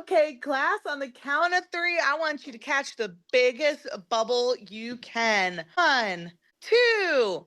Okay, class, on the count of three, I want you to catch the biggest bubble you can. 1, 2,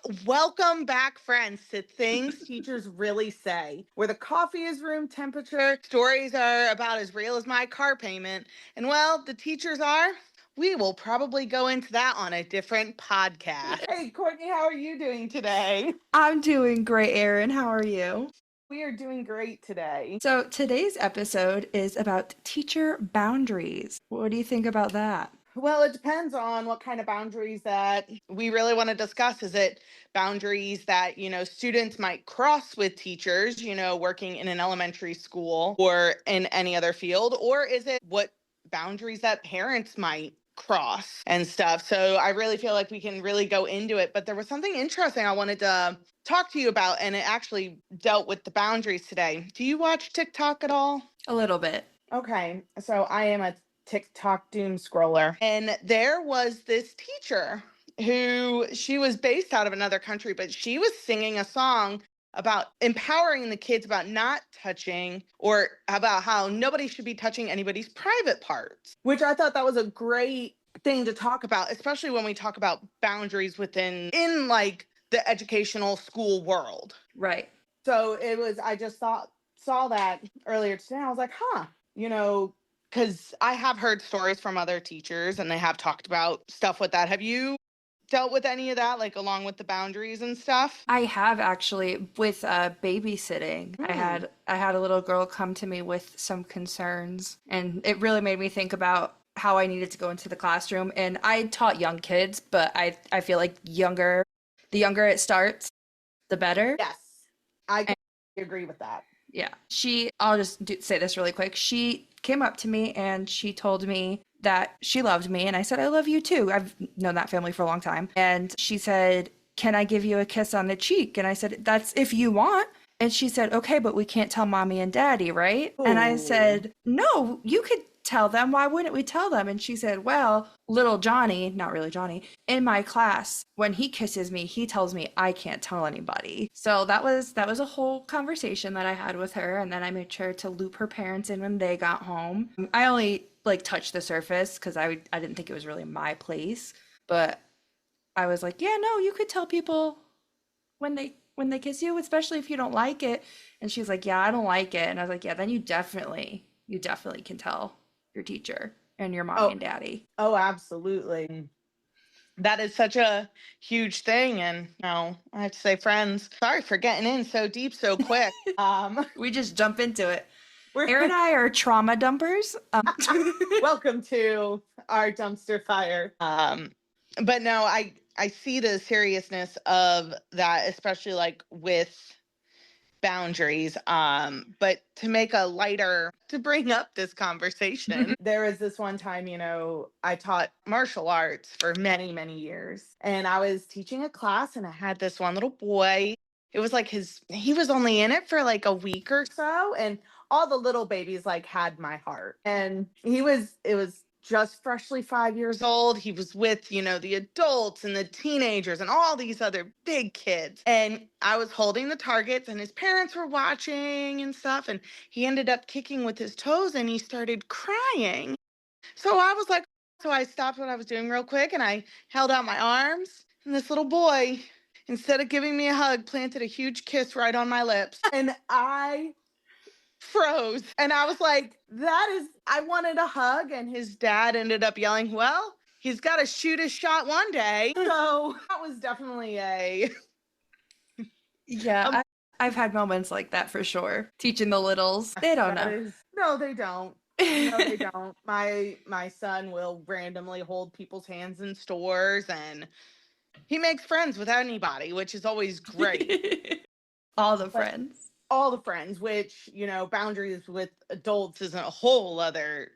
and welcome back, friends, to Things Teachers Really Say, where the coffee is room temperature, stories are about as real as my car payment, and well, the teachers are. We will probably go into that on a different podcast. Hey, Courtney, how are you doing today? I'm doing great, Erin. How are you? We are doing great today. So today's episode is about teacher boundaries. What do you think about that? Well, it depends on what kind of boundaries that we really want to discuss. Is it boundaries that, students might cross with teachers, working in an elementary school or in any other field? Or is it what boundaries that parents might cross and stuff? So I really feel like we can really go into it. But there was something interesting I wanted to talk to you about, and it actually dealt with the boundaries today. Do you watch TikTok at all? A little bit. Okay, so I am a TikTok doom scroller. And there was this teacher who she was based out of another country, but she was singing a song about empowering the kids about not touching, or about how nobody should be touching anybody's private parts, which I thought that was a great thing to talk about, especially when we talk about boundaries in like the educational school world. Right. So I just saw that earlier today. I was like, because I have heard stories from other teachers and they have talked about stuff with that. Have you dealt with any of that, like along with the boundaries and stuff? I have actually with babysitting. I had a little girl come to me with some concerns, and it really made me think about how I needed to go into the classroom. And I taught young kids, but I feel like the younger it starts, the better. Yes, I agree with that. Yeah. I'll just say this really quick. She came up to me and she told me that she loved me. And I said, I love you too. I've known that family for a long time. And she said, can I give you a kiss on the cheek? And I said, that's if you want. And she said, okay, but we can't tell mommy and daddy, right? Ooh. And I said, no, you could tell them. Why wouldn't we tell them? And she said, well, little Johnny, not really Johnny, in my class, when he kisses me, he tells me I can't tell anybody. So that was a whole conversation that I had with her. And then I made sure to loop her parents in when they got home. I only touched the surface because I didn't think it was really my place. But I was like, yeah, no, you could tell people when they kiss you, especially if you don't like it. And she's like, yeah, I don't like it. And I was like, yeah, then you definitely can tell your teacher and your mommy and daddy. Oh, absolutely. That is such a huge thing. And I have to say, friends, sorry for getting in so deep so quick. We just jump into it. Erin and I are trauma dumpers. Welcome to our dumpster fire. But no, I see the seriousness of that, especially like with boundaries. But to bring up this conversation, there was this one time, I taught martial arts for many, many years, and I was teaching a class, and I had this one little boy. It was like he was only in it for like a week or so, and all the little babies like had my heart. And it was just freshly 5 years old. He was with, the adults and the teenagers and all these other big kids. And I was holding the targets, and his parents were watching and stuff. And he ended up kicking with his toes, and he started crying. So I stopped what I was doing real quick, and I held out my arms. And this little boy, instead of giving me a hug, planted a huge kiss right on my lips. And I froze, and I was like, I wanted a hug. And his dad ended up yelling, well, he's got to shoot his shot one day. So that was definitely Yeah, I've had moments like that for sure. Teaching the littles. They don't know. No, they don't. No, they don't. My son will randomly hold people's hands in stores, and he makes friends with anybody, which is always great. All the friends. All the friends, which, boundaries with adults isn't a whole other.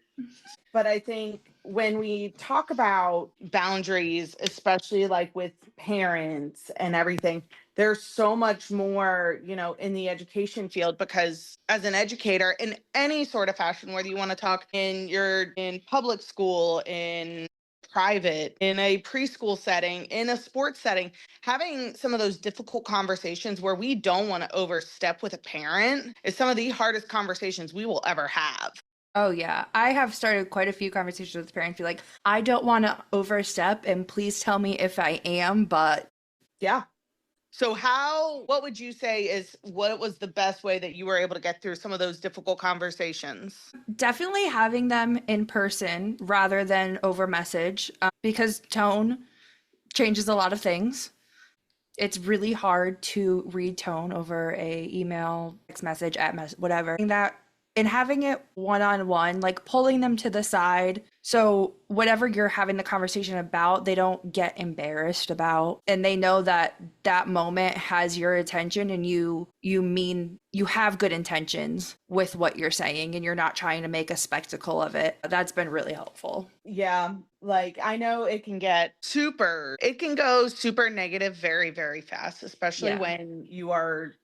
But I think when we talk about boundaries, especially like with parents and everything, there's so much more, in the education field, because as an educator in any sort of fashion, whether you want to talk you're in public school, in private, in a preschool setting, in a sports setting, having some of those difficult conversations where we don't want to overstep with a parent is some of the hardest conversations we will ever have. Oh yeah. I have started quite a few conversations with parents be like, I don't want to overstep and please tell me if I am, but Yeah. So what would you say what was the best way that you were able to get through some of those difficult conversations? definitely having them in person rather than over message, because tone changes a lot of things. It's really hard to read tone over a email, text message, whatever. And having it one on one, like pulling them to the side, so whatever you're having the conversation about, they don't get embarrassed about, and they know that that moment has your attention, and you have good intentions with what you're saying, and you're not trying to make a spectacle of it. That's been really helpful. Yeah, like I know it can go super negative very, very fast, especially Yeah. when you are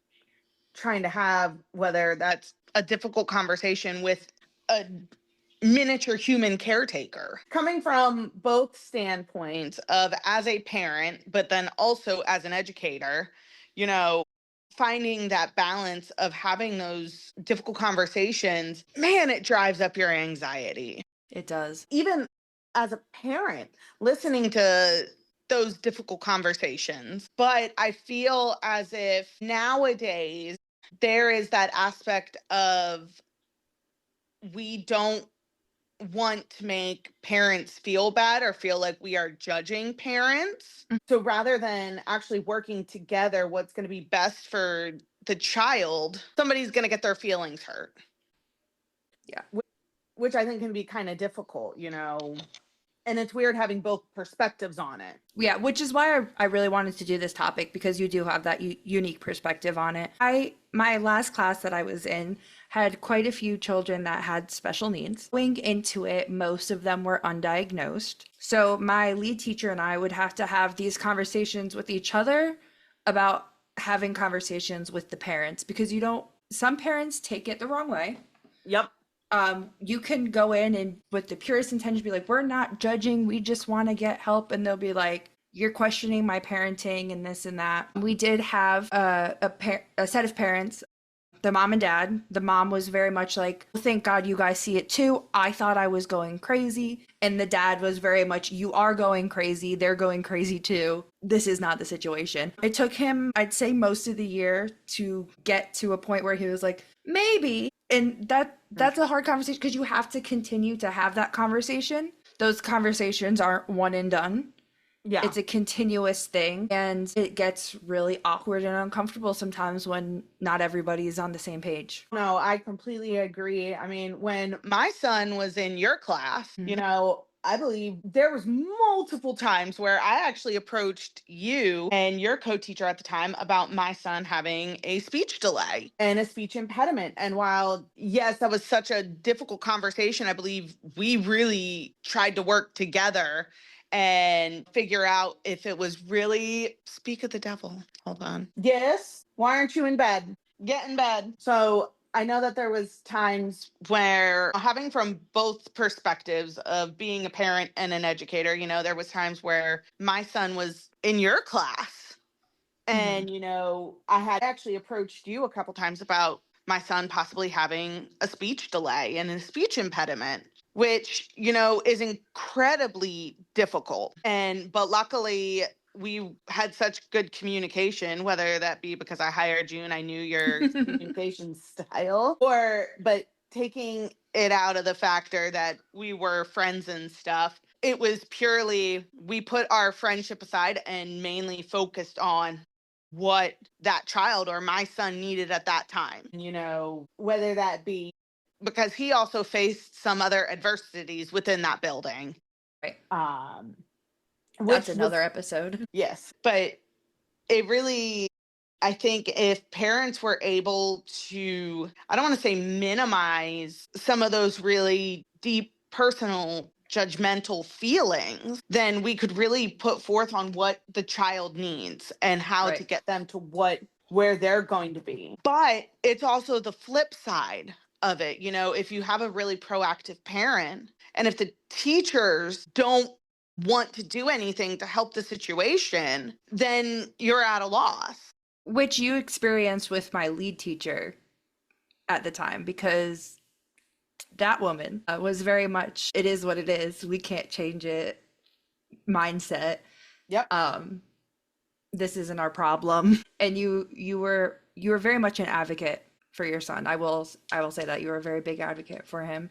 trying to have, whether that's a difficult conversation with a miniature human caretaker. Coming from both standpoints of as a parent, but then also as an educator, you know, finding that balance of having those difficult conversations, man, it drives up your anxiety. It does. Even as a parent, listening to those difficult conversations. But I feel as if nowadays there is that aspect of we don't want to make parents feel bad or feel like we are judging parents. So rather than actually working together, what's going to be best for the child, somebody's going to get their feelings hurt. Yeah. Which I think can be kind of difficult, and it's weird having both perspectives on it. Yeah, which is why I really wanted to do this topic, because you do have that unique perspective on it. My last class that I was in had quite a few children that had special needs. Going into it, most of them were undiagnosed. So my lead teacher and I would have to have these conversations with each other about having conversations with the parents, because some parents take it the wrong way. Yep. You can go in and with the purest intention be like, we're not judging, we just want to get help, and they'll be like, you're questioning my parenting and this and that. We did have a set of parents, the mom and dad. The mom was very much like, thank God you guys see it too. I thought I was going crazy. And the dad was very much, you are going crazy. They're going crazy too. This is not the situation. It took him, I'd say, most of the year to get to a point where he was like, maybe. And that's a hard conversation, because you have to continue to have that conversation. Those conversations aren't one and done. Yeah. It's a continuous thing, and it gets really awkward and uncomfortable sometimes when not everybody is on the same page. No, I completely agree. I mean, when my son was in your class, I believe there was multiple times where I actually approached you and your co-teacher at the time about my son having a speech delay and a speech impediment. And while, yes, that was such a difficult conversation, I believe we really tried to work together and figure out if it was really speak of the devil. Hold on. Yes. Why aren't you in bed? Get in bed. So I know that there was times where having from both perspectives of being a parent and an educator, there was times where my son was in your class and, I had actually approached you a couple times about my son possibly having a speech delay and a speech impediment, which, is incredibly difficult. But luckily, we had such good communication, whether that be because I hired you and I knew your communication style, but taking it out of the factor that we were friends and stuff, it was purely, we put our friendship aside and mainly focused on what that child or my son needed at that time, whether that be because he also faced some other adversities within that building. Right. Which That's another episode. Yes, but it really, I think if parents were able to, I don't want to say minimize some of those really deep personal judgmental feelings, then we could really put forth on what the child needs and how to Right. get them to where they're going to be. But it's also the flip side of it. If you have a really proactive parent and if the teachers don't want to do anything to help the situation, then you're at a loss. Which you experienced with my lead teacher at the time, because that woman was very much, it is what it is. We can't change it mindset. Yep. Um, this isn't our problem. And you were very much an advocate for your son. I will say that you were a very big advocate for him.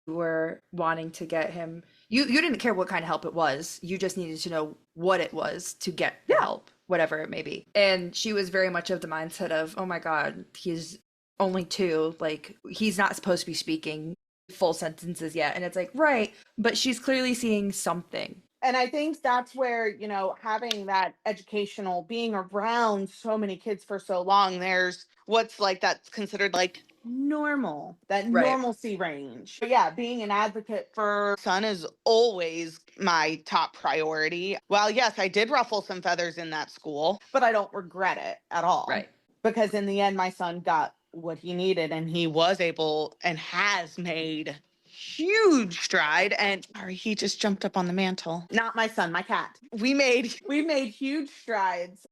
You were wanting to get him, you didn't care what kind of help it was. You just needed to know what it was to get the Yeah. help, whatever it may be. And she was very much of the mindset of, oh my God, he's only 2. Like, he's not supposed to be speaking full sentences yet. And it's like, right, but she's clearly seeing something. And I think that's where, having that educational, being around so many kids for so long, there's what's like that's considered like normal, that Right. normalcy range. But yeah, being an advocate for son is always my top priority. Well, yes, I did ruffle some feathers in that school, but I don't regret it at all. Right. Because in the end, my son got what he needed and he was able and has made huge stride. And sorry, he just jumped up on the mantle. Not my son, my cat. We made huge strides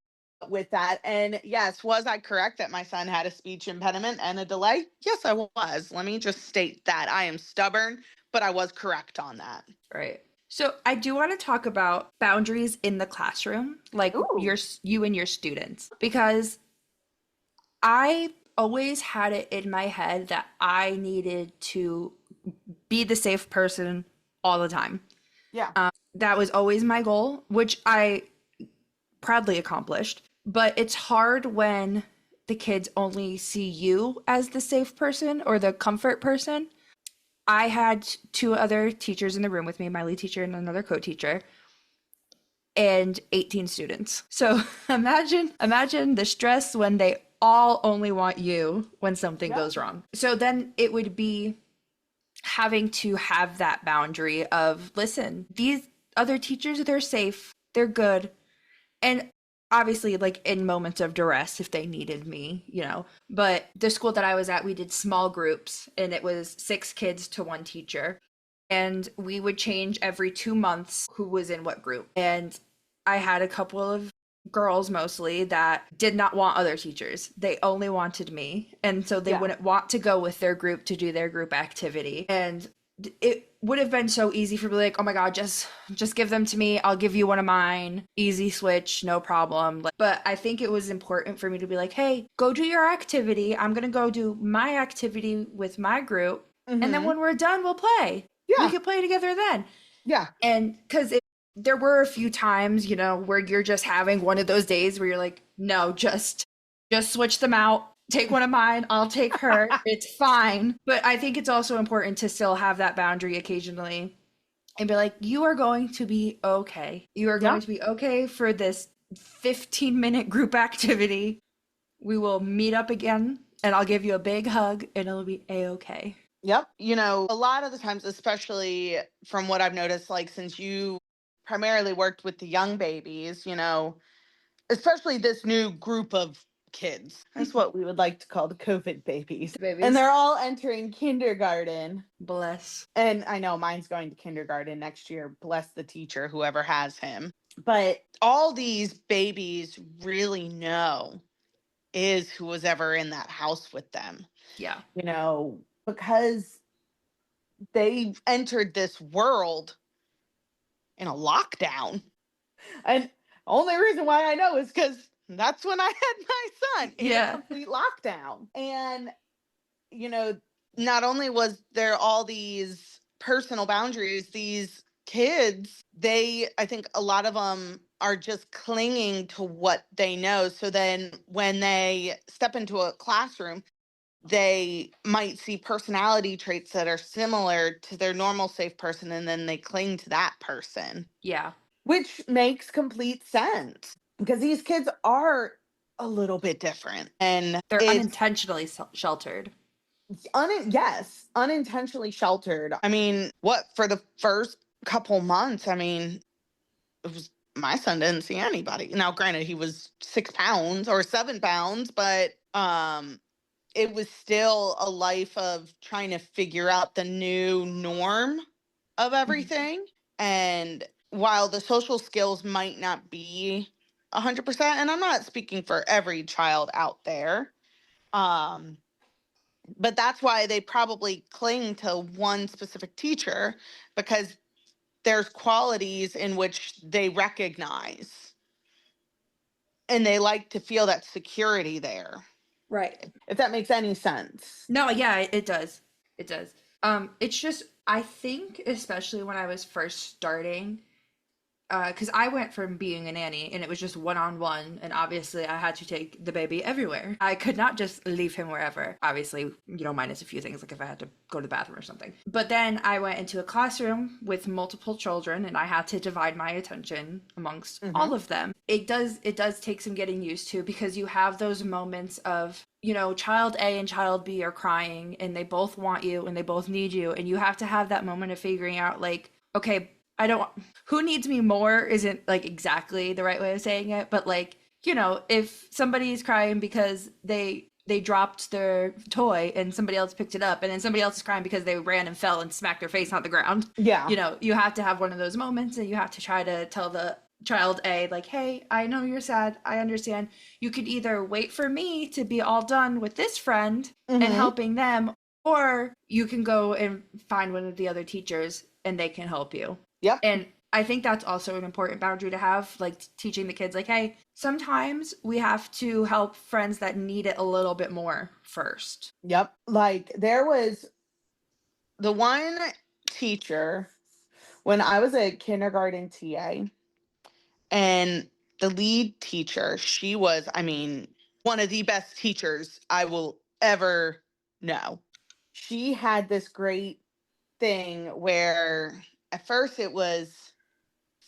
with that. And yes, was I correct that my son had a speech impediment and a delay? Yes, I was. Let me just state that I am stubborn, but I was correct on that. Right. So I do want to talk about boundaries in the classroom, like Ooh. you and your students, because I always had it in my head that I needed to be the safe person all the time. Yeah. That was always my goal, which I proudly accomplished. But it's hard when the kids only see you as the safe person or the comfort person. I had 2 other teachers in the room with me, my lead teacher and another co-teacher, and 18 students. So imagine the stress when they all only want you when something Yep. goes wrong. So then it would be having to have that boundary of, listen, these other teachers, they're safe, they're good. And obviously, like, in moments of duress, if they needed me, but the school that I was at, we did small groups, and it was 6 kids to 1 teacher, and we would change every 2 months who was in what group. And I had a couple of girls, mostly, that did not want other teachers. They only wanted me, and so they Yeah. wouldn't want to go with their group to do their group activity. And it would have been so easy for me, like, oh my God, just give them to me, I'll give you one of mine, easy switch, no problem. But I think it was important for me to be like, hey, go do your activity, I'm gonna go do my activity with my group, and then Mm-hmm. when we're done, we'll play. We Yeah. could play together then. Yeah. And because there were a few times, where you're just having one of those days where you're like, no, just switch them out. Take one of mine, I'll take her. It's fine. But I think it's also important to still have that boundary occasionally and be like, you are going to be okay. You are Yeah. going to be okay for this 15-minute group activity. We will meet up again and I'll give you a big hug and it'll be a-okay. Yep. A lot of the times, especially from what I've noticed, like since you primarily worked with the young babies, especially this new group of kids, that's what we would like to call the COVID babies. And Babies. they're all entering kindergarten. Bless. And I know mine's going to kindergarten next year. Bless the teacher, whoever has him. But all these babies really know is who was ever in that house with them, Yeah. because they've entered this world in a lockdown. And only reason why I know is because that's when I had my son in a Yeah. complete lockdown. And, you know, not only was there all these personal boundaries, these kids, I think a lot of them are just clinging to what they know. So then when they step into a classroom, they might see personality traits that are similar to their normal safe person, and then they cling to that person, Yeah. which makes complete sense because these kids are a little bit different. And They're it's unintentionally sheltered. yes, unintentionally sheltered. I mean, what for the first couple months, I mean, it was my son didn't see anybody. Now, granted, he was 6 pounds or 7 pounds, but it was still a life of trying to figure out the new norm of everything. And while the social skills might not be 100%, and I'm not speaking for every child out there, um, But that's why they probably cling to one specific teacher, because there's qualities in which they recognize and they like to feel that security there. Right. If that makes any sense. No, yeah, it does. It does. It's just, I think, especially when I was first starting, because I went from being a nanny and it was just one-on-one, and obviously I had to take the baby everywhere. I could not just leave him wherever, obviously, minus a few things, like if I had to go to the bathroom or something. But then I went into a classroom with multiple children and I had to divide my attention amongst all of them. It does take some getting used to, because you have those moments of, child A and child B are crying and they both want you and they both need you, and you have to have that moment of figuring out, like, okay, who needs me more isn't like exactly the right way of saying it, but like, if somebody's crying because they dropped their toy and somebody else picked it up, and then somebody else is crying because they ran and fell and smacked their face on the ground. Yeah. You have to have one of those moments, and you have to try to tell the child A, like, hey, I know you're sad. I understand. You could either wait for me to be all done with this friend and helping them, or you can go and find one of the other teachers and they can help you. Yep. And I think that's also an important boundary to have, like teaching the kids, like, hey, sometimes we have to help friends that need it a little bit more first. Yep. Like, there was the one teacher when I was a kindergarten TA, and the lead teacher, she was, one of the best teachers I will ever know. She had this great thing where at first it was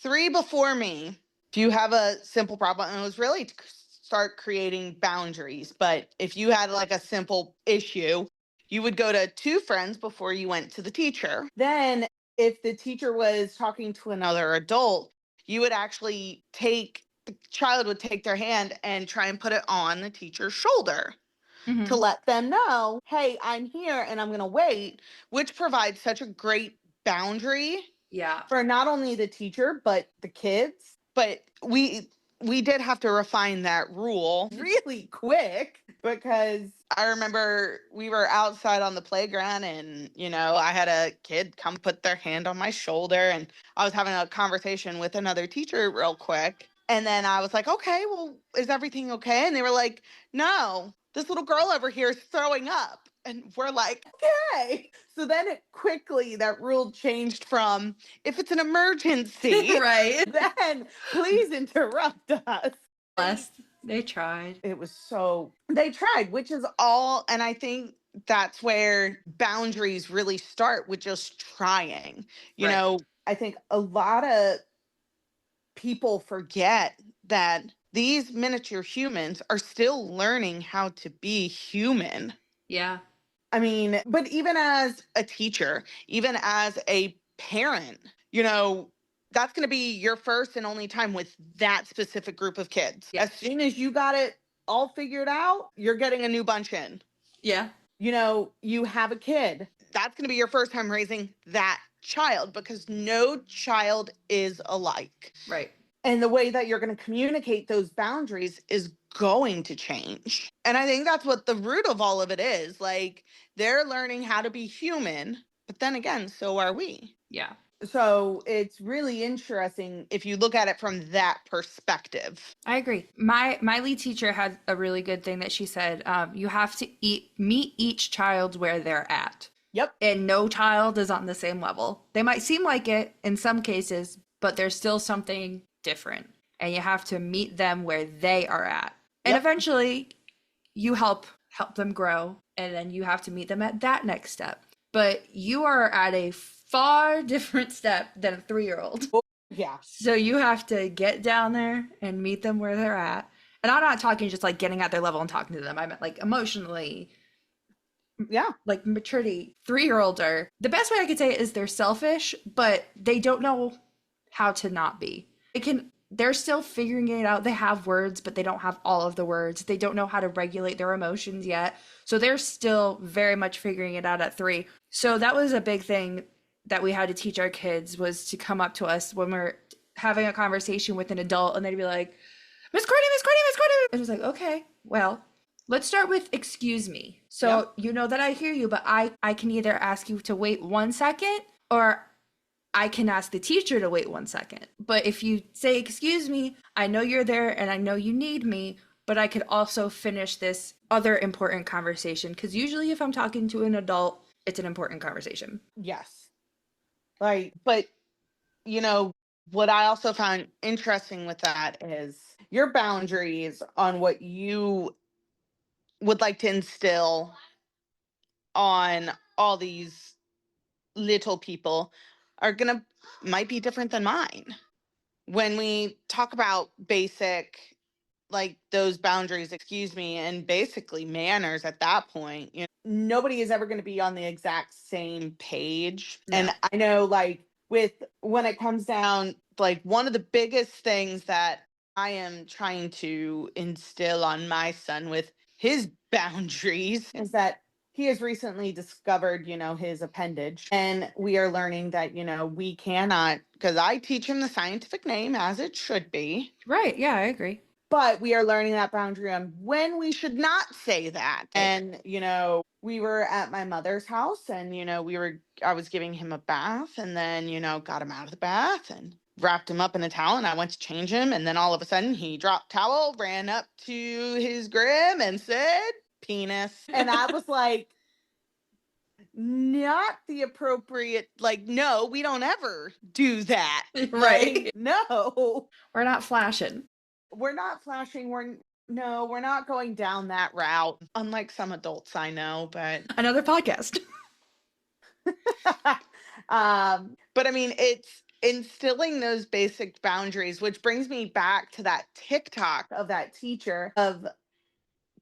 3 before me. If you have a simple problem, and it was really to start creating boundaries. But if you had like a simple issue, you would go to 2 friends before you went to the teacher. Then, if the teacher was talking to another adult, you would actually the child would take their hand and try and put it on the teacher's shoulder to let them know, hey, I'm here and I'm going to wait, which provides such a great boundary. Yeah. For not only the teacher, but the kids. But we did have to refine that rule really quick, because I remember we were outside on the playground and, I had a kid come put their hand on my shoulder, and I was having a conversation with another teacher real quick. And then I was like, okay, well, is everything okay? And they were like, no, this little girl over here is throwing up. And we're like, okay. So then that rule changed from, if it's an emergency, right, then please interrupt us. Bless. They tried. They tried, which is all. And I think that's where boundaries really start, with just trying. I think a lot of people forget that these miniature humans are still learning how to be human. Yeah. But even as a teacher, even as a parent, that's going to be your first and only time with that specific group of kids. Yeah. As soon as you got it all figured out, you're getting a new bunch in. Yeah. You have a kid. That's going to be your first time raising that child, because no child is alike. Right. And the way that you're going to communicate those boundaries is going to change. And I think that's what the root of all of it is. Like, they're learning how to be human, but then again, so are we. Yeah. So it's really interesting if you look at it from that perspective. I agree. My lead teacher had a really good thing that she said. You have to meet each child where they're at. Yep. And no child is on the same level. They might seem like it in some cases, but there's still something different. And you have to meet them where they are at. And eventually you help them grow. And then you have to meet them at that next step. But you are at a far different step than a 3-year-old. Yeah. So you have to get down there and meet them where they're at. And I'm not talking just like getting at their level and talking to them. I meant like emotionally. Yeah. Like maturity. 3-year-olds are, the best way I could say it is they're selfish, but they don't know how to not be. They're still figuring it out. They have words, but they don't have all of the words. They don't know how to regulate their emotions yet. So they're still very much figuring it out at 3. So that was a big thing that we had to teach our kids, was to come up to us when we're having a conversation with an adult and they'd be like, Miss Courtney, Miss Courtney, Miss Courtney. And it's like, okay, well, let's start with excuse me. So you know that I hear you, but I can either ask you to wait 1 second, or I can ask the teacher to wait 1 second. But if you say, excuse me, I know you're there and I know you need me, but I could also finish this other important conversation. Because usually if I'm talking to an adult, it's an important conversation. Yes. Like, but you know, what I also found interesting with that is your boundaries on what you would like to instill on all these little people are gonna might be different than mine. When we talk about basic, like those boundaries, excuse me, and basically manners at that point, nobody is ever going to be on the exact same page. No. And I know, like, with when it comes down, like, one of the biggest things that I am trying to instill on my son with his boundaries is that he has recently discovered, his appendage. And we are learning that, we cannot, because I teach him the scientific name as it should be. Right. Yeah, I agree. But we are learning that boundary on when we should not say that. And, we were at my mother's house and, I was giving him a bath and then, got him out of the bath and wrapped him up in a towel and I went to change him. And then all of a sudden he dropped towel, ran up to his grim and said, penis. And I was like, not the appropriate, like, no, we don't ever do that. Right. Like, no. We're not flashing. We're not flashing. We're not going down that route. Unlike some adults I know, but Another podcast. but I mean, it's instilling those basic boundaries, which brings me back to that TikTok of that teacher of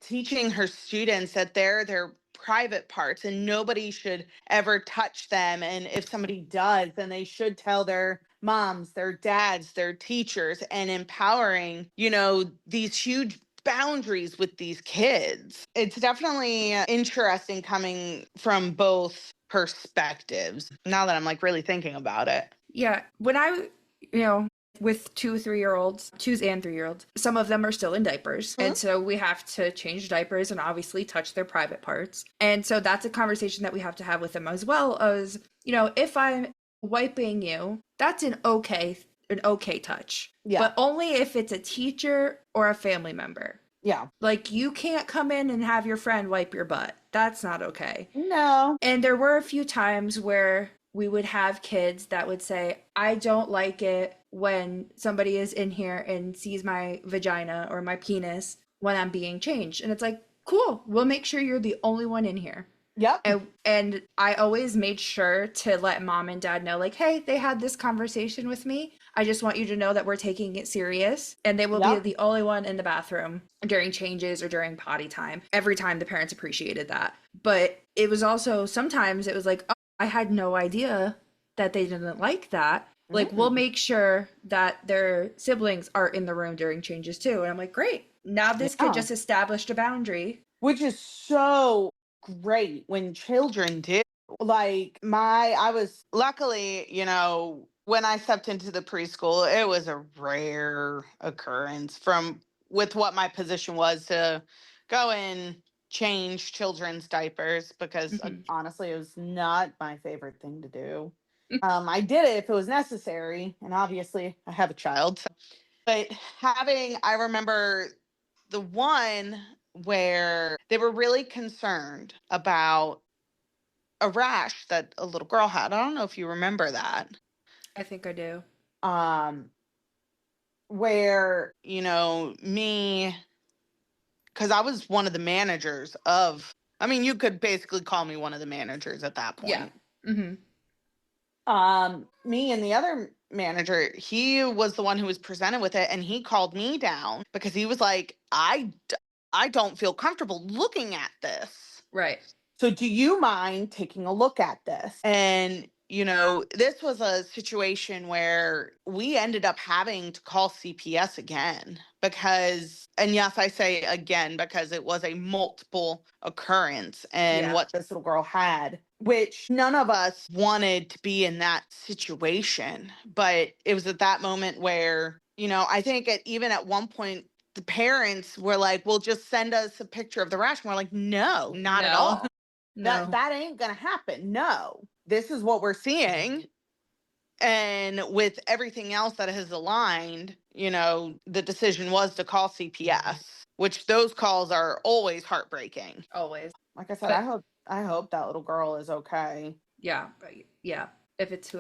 teaching her students that they're their private parts and nobody should ever touch them. And if somebody does, then they should tell their moms, their dads, their teachers, and empowering, these huge boundaries with these kids. It's definitely interesting coming from both perspectives now that I'm like really thinking about it. Yeah. When with 2 3-year-olds, 2 and 3-year-olds, some of them are still in diapers. And so we have to change diapers and obviously touch their private parts. And so that's a conversation that we have to have with them as well as, if I'm wiping you, that's an okay touch. Yeah. But only if it's a teacher or a family member. Yeah. Like, you can't come in and have your friend wipe your butt. That's not okay. No. And there were a few times where we would have kids that would say, I don't like it when somebody is in here and sees my vagina or my penis when I'm being changed. And it's like, cool, we'll make sure you're the only one in here. Yep. And I always made sure to let mom and dad know, like, hey, they had this conversation with me. I just want you to know that we're taking it serious. And they will be the only one in the bathroom during changes or during potty time. Every time the parents appreciated that. But it was also, sometimes it was like, oh, I had no idea that they didn't like that. Like, we'll make sure that their siblings are in the room during changes too. And I'm like, great. Now this kid just established a boundary. Which is so great when children do. Like, I was luckily, when I stepped into the preschool, it was a rare occurrence with what my position was to go and change children's diapers because honestly, it was not my favorite thing to do. I did it if it was necessary, and obviously I have a child. But I remember the one where they were really concerned about a rash that a little girl had. I don't know if you remember that. I think I do. Where, me, because I was one of the managers you could basically call me one of the managers at that point. Yeah. Mm-hmm. Me and the other manager, he was the one who was presented with it, and he called me down because he was like, I don't feel comfortable looking at this. Right. So do you mind taking a look at this? And, this was a situation where we ended up having to call CPS again because, and yes, I say again, because it was a multiple occurrence and what this little girl had, which none of us wanted to be in that situation. But it was at that moment where, I think even at one point, the parents were like, well, just send us a picture of the rash. And we're like, no, not at all. No. That ain't going to happen. No, this is what we're seeing. And with everything else that has aligned, the decision was to call CPS, which those calls are always heartbreaking. Always. Like I said, I hope that little girl is okay. Yeah. Yeah. If it's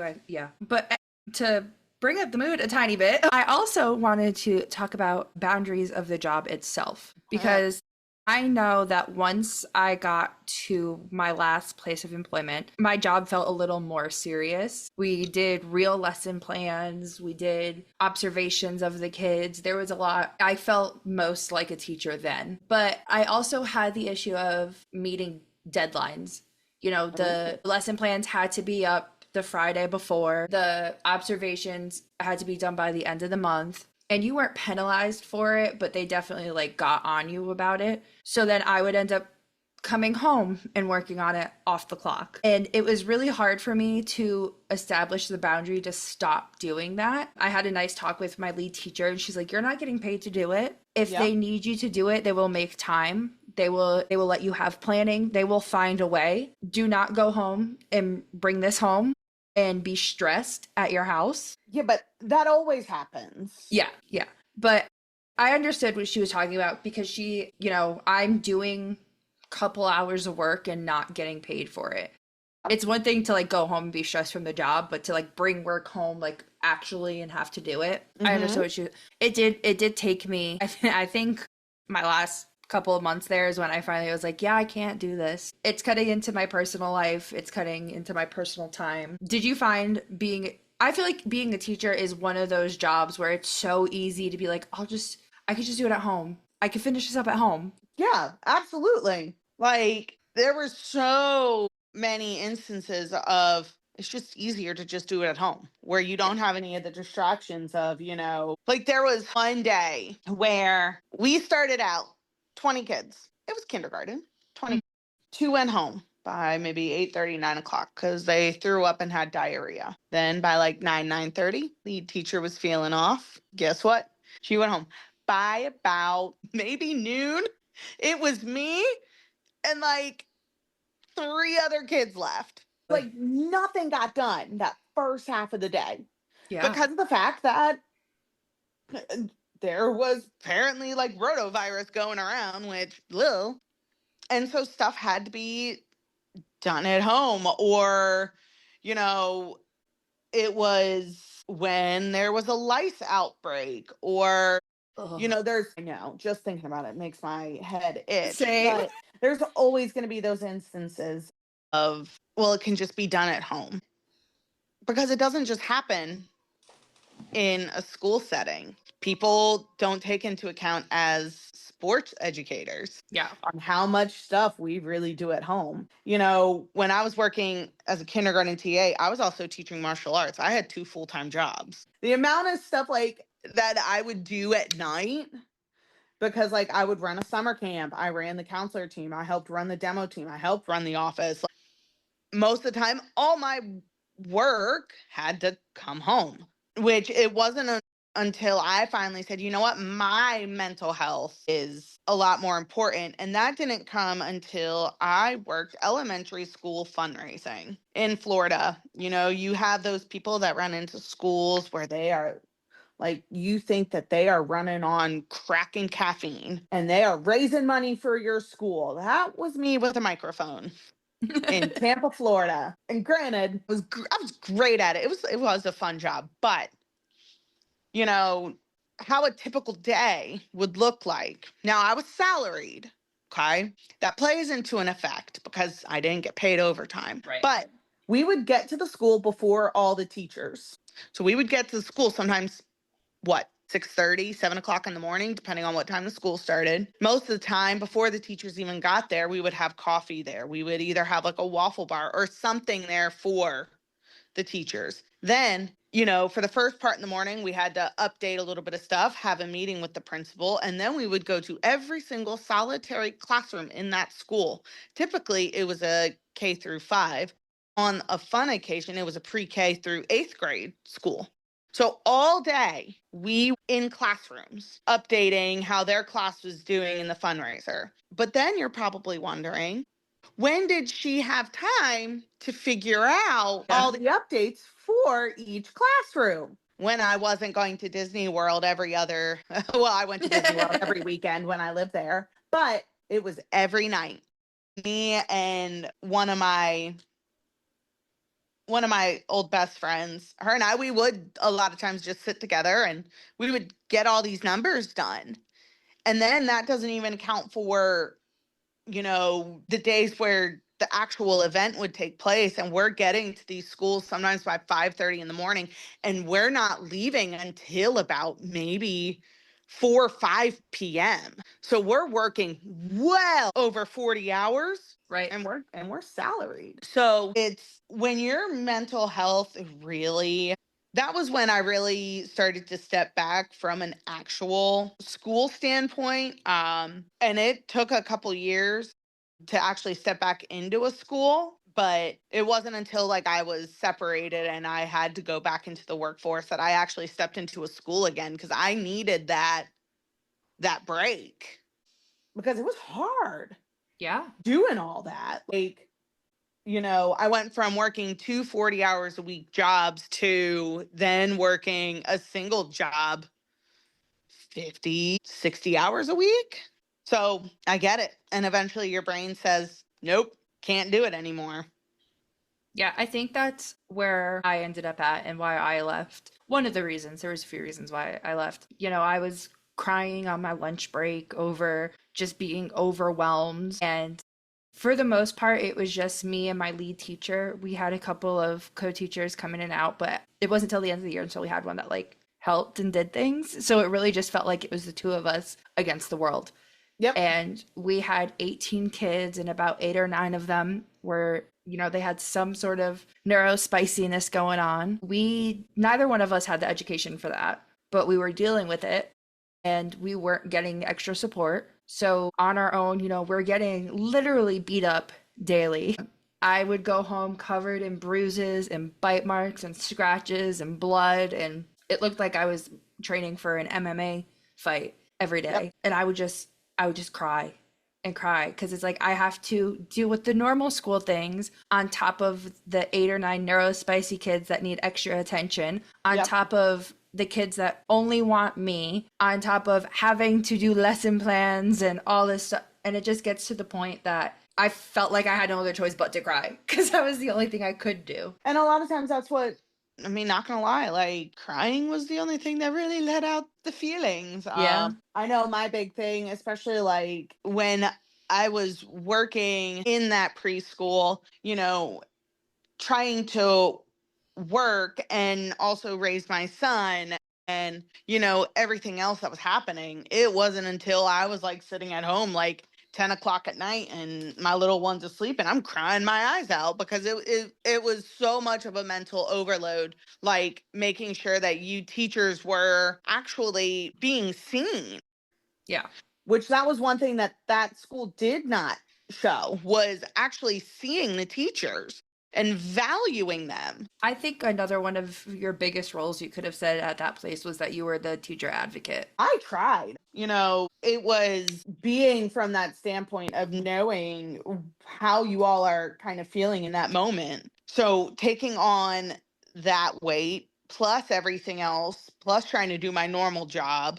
But to bring up the mood a tiny bit, I also wanted to talk about boundaries of the job itself, because I know that once I got to my last place of employment, my job felt a little more serious. We did real lesson plans, we did observations of the kids. There was a lot. I felt most like a teacher then. But I also had the issue of meeting deadlines. The lesson plans had to be up the Friday before. The observations had to be done by the end of the month. And you weren't penalized for it, but they definitely got on you about it. So then I would end up coming home and working on it off the clock. And it was really hard for me to establish the boundary to stop doing that. I had a nice talk with my lead teacher, and she's like, you're not getting paid to do it. If they need you to do it, they will make time. They will let you have planning. They will find a way. Do not go home and bring this home and be stressed at your house. Yeah, but that always happens. Yeah. But I understood what she was talking about, because she, I'm doing a couple hours of work and not getting paid for it. It's one thing to go home and be stressed from the job, but to bring work home actually and have to do it. Mm-hmm. I understood what it did take me, I think my last couple of months there is when I finally was like, yeah, I can't do this. It's cutting into my personal life. It's cutting into my personal time. Did you find I feel like being a teacher is one of those jobs where it's so easy to be like, I could just do it at home. I could finish this up at home. Yeah, absolutely. There were so many instances of it's just easier to just do it at home, where you don't have any of the distractions of, there was one day where we started out 20 kids. It was kindergarten, 20. Mm-hmm. Two went home by maybe 8:30, 9 o'clock, because they threw up and had diarrhea. Then by 9:30, the teacher was feeling off. Guess what? She went home. By about maybe noon, it was me and 3 other kids left. Nothing got done that first half of the day. Yeah. Because of the fact that there was apparently rotavirus going around, which and so stuff had to be done at home, or it was when there was a lice outbreak, or just thinking about it makes my head itch. Same. But there's always going to be those instances of, it can just be done at home, because it doesn't just happen in a school setting. People don't take into account as sports educators on how much stuff we really do at home. When I was working as a kindergarten TA, I was also teaching martial arts. I had 2 full-time jobs. The amount of stuff that I would do at night, because I would run a summer camp, I ran the counselor team, I helped run the demo team, I helped run the office. Most of the time, all my work had to come home, which it wasn't until I finally said, you know what, my mental health is a lot more important. And that didn't come until I worked elementary school fundraising in Florida. You have those people that run into schools where they are you think that they are running on crack and caffeine and they are raising money for your school. That was me with a microphone in Tampa, Florida. And granted, I was great at it. It was a fun job, but how a typical day would look like. Now, I was salaried, okay? That plays into an effect because I didn't get paid overtime. Right. But we would get to the school before all the teachers. So we would get to the school sometimes, 6:30, 7 o'clock in the morning, depending on what time the school started. Most of the time, before the teachers even got there, we would have coffee there. We would either have a waffle bar or something there for the teachers. Then, for the first part in the morning, we had to update a little bit of stuff, have a meeting with the principal, and then we would go to every single solitary classroom in that school. Typically, it was a K through 5. On a fun occasion, it was a pre-K through 8th grade school. So all day we in classrooms updating how their class was doing in the fundraiser. But then you're probably wondering, when did she have time to figure out all the updates for each classroom? When I wasn't going to Disney World every other, well, I went to Disney World every weekend when I lived there, but it was every night. Me and one of my old best friends, her and I, we would a lot of times just sit together and we would get all these numbers done. And then that doesn't even account for, the days where the actual event would take place, and we're getting to these schools sometimes by 5:30 in the morning, and we're not leaving until about maybe 4 or 5 p.m. So we're working well over 40 hours. Right. And we're salaried. So it's when your mental health really, that was when I really started to step back from an actual school standpoint. And it took a couple years to actually step back into a school, but it wasn't until like I was separated and I had to go back into the workforce that I actually stepped into a school again, because I needed that break, because it was hard Yeah. doing all that. Like, I went from working 2 hours a week jobs to then working a single job 50, 60 hours a week. So I get it. And eventually your brain says, nope, can't do it anymore. Yeah, I think that's where I ended up at and why I left. One of the reasons, there was a few reasons why I left. I was crying on my lunch break over just being overwhelmed. And for the most part, it was just me and my lead teacher. We had a couple of co-teachers come in and out, but it wasn't until the end of the year until we had one that like helped and did things. So it really just felt like it was the two of us against the world. Yep. And we had 18 kids, and about 8 or 9 of them were, they had some sort of neurospiciness going on. Neither one of us had the education for that, but we were dealing with it and we weren't getting extra support. So on our own, we're getting literally beat up daily. I would go home covered in bruises and bite marks and scratches and blood, and it looked like I was training for an MMA fight every day. Yep. And I would just cry and cry because it's like I have to deal with the normal school things on top of the 8 or 9 neurospicy kids that need extra attention, on Yep. top of the kids that only want me, on top of having to do lesson plans and all this stuff. And it just gets to the point that I felt like I had no other choice but to cry because that was the only thing I could do. And a lot of times that's what, I mean, not gonna lie, like crying was the only thing that really let out the feelings. Yeah. I know my big thing, especially like when I was working in that preschool, trying to work and also raise my son and everything else that was happening. It wasn't until I was like sitting at home like 10 o'clock at night and my little one's asleep and I'm crying my eyes out, because it was so much of a mental overload, like making sure that you teachers were actually being seen. Yeah. Which that was one thing that school did not show, was actually seeing the teachers and valuing them. I think another one of your biggest roles you could have said at that place was that you were the teacher advocate. I tried. It was being from that standpoint of knowing how you all are kind of feeling in that moment. So taking on that weight, plus everything else, plus trying to do my normal job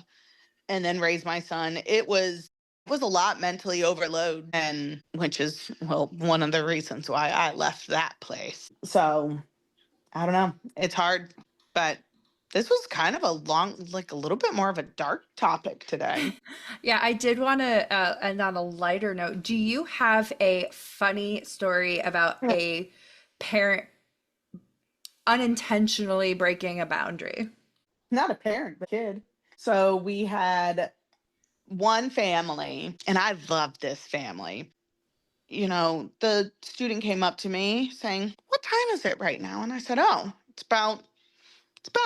and then raise my son, it was a lot mentally overload, and which is, well, one of the reasons why I left that place. So I don't know. It's hard, but this was kind of a long, like a little bit more of a dark topic today. Yeah, I did want to, and on a lighter note, do you have a funny story about a parent unintentionally breaking a boundary? Not a parent, but a kid. So we had one family, and I loved this family. The student came up to me saying, "What time is it right now?" And I said, "Oh, it's about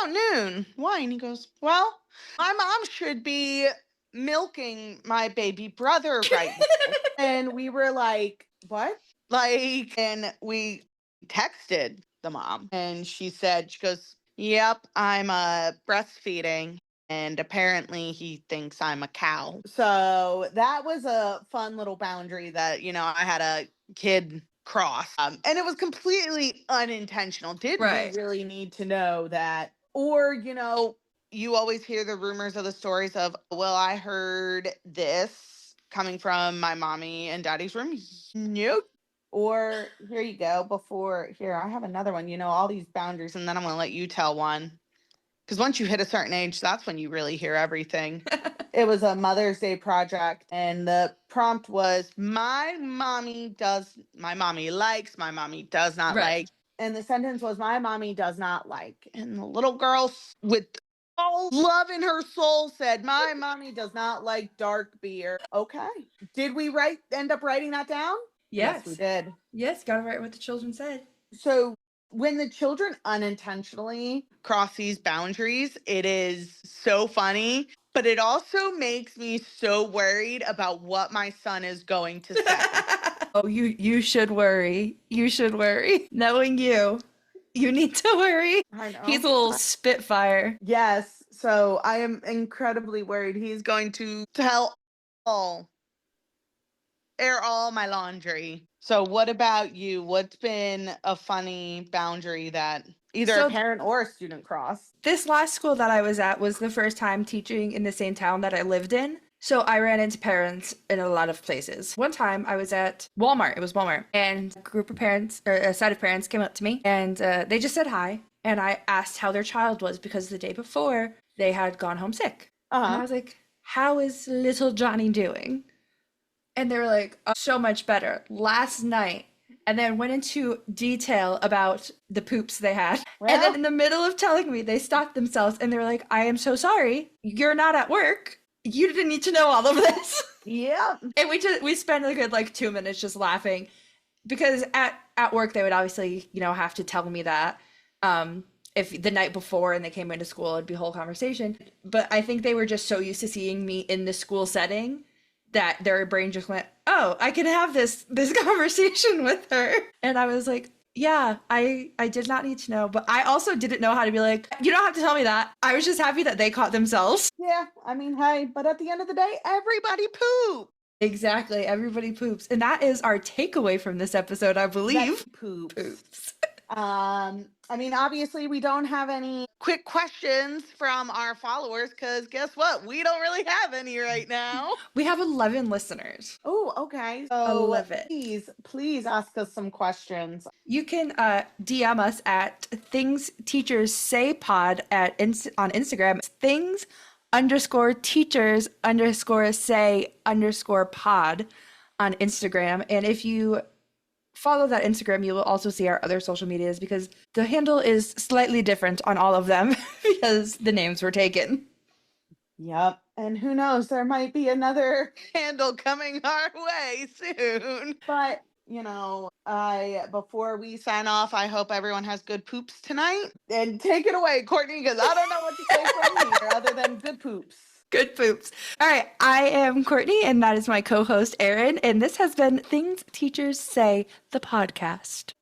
noon. Why?" And he goes, "Well, my mom should be milking my baby brother right now." And we were like, "What?" And we texted the mom, and she goes, Yep, I'm breastfeeding, and apparently he thinks I'm a cow. So that was a fun little boundary that, I had a kid cross. And it was completely unintentional. Did we Right. really need to know that? Or, you always hear the rumors of the stories of, well, I heard this coming from my mommy and daddy's room. Nope. Or here you go. Before here, I have another one. All these boundaries, and then I'm going to let you tell one. Because once you hit a certain age, that's when you really hear everything. It was a Mother's Day project, and the prompt was, my mommy likes, my mommy does not Right. like. And the sentence was, my mommy does not like. And the little girl, with all love in her soul, said, my mommy does not like dark beer. Okay. Did we end up writing that down? Yes, we Yes. did. Yes, gotta write what the children said. So when the children unintentionally cross these boundaries, it is so funny, but it also makes me so worried about what my son is going to say. Oh, you should worry. You should worry. Knowing you need to worry. I know. He's a little spitfire. Yes. So I am incredibly worried. He's going to all, air all my laundry. So what about you? What's been a funny boundary that either a So parent or a student crossed? this last school that I was at was the first time teaching in the same town that I lived in. So I ran into parents in a lot of places. One time I was at Walmart. It was Walmart. And a group of parents, or a set of parents came up to me and they just said hi. And I asked how their child was because the day before they had gone home sick. And I was like, how is little Johnny doing? And they were like, oh, so much better. Last night, and then went into detail about the poops they had. Well, and then in the middle of telling me, they stopped themselves and they were like, I am so sorry. You're not at work. You didn't need to know all of this. yeah. And we spent a good 2 minutes just laughing because at work they would obviously, have to tell me that. If the night before and they came into school, it'd be a whole conversation. But I think they were just so used to seeing me in the school setting that their brain just went, oh, I can have this conversation with her. And I was like, yeah, I did not need to know. But I also didn't know how to be like, you don't have to tell me that. I was just happy that they caught themselves. Yeah, I mean, hey, but at the end of the day, everybody poop. Exactly. Everybody poops. And that is our takeaway from this episode, I believe. Poops. I mean, obviously, we don't have any quick questions from our followers because guess what? We don't really have any right now. We have 11 listeners. Oh, okay. So 11. please ask us some questions. You can DM us at Things Teachers Say Pod on Instagram. Things _teachers _say _pod on Instagram. And if you follow that Instagram, you will also see our other social medias because the handle is slightly different on all of them because the names were taken. Yep. And who knows, there might be another handle coming our way soon. But, before we sign off, I hope everyone has good poops tonight. And take it away, Courtney, because I don't know what to say from here other than good poops. Good poops. All right. I am Courtney, and that is my co-host, Erin. And this has been Things Teachers Say, the podcast.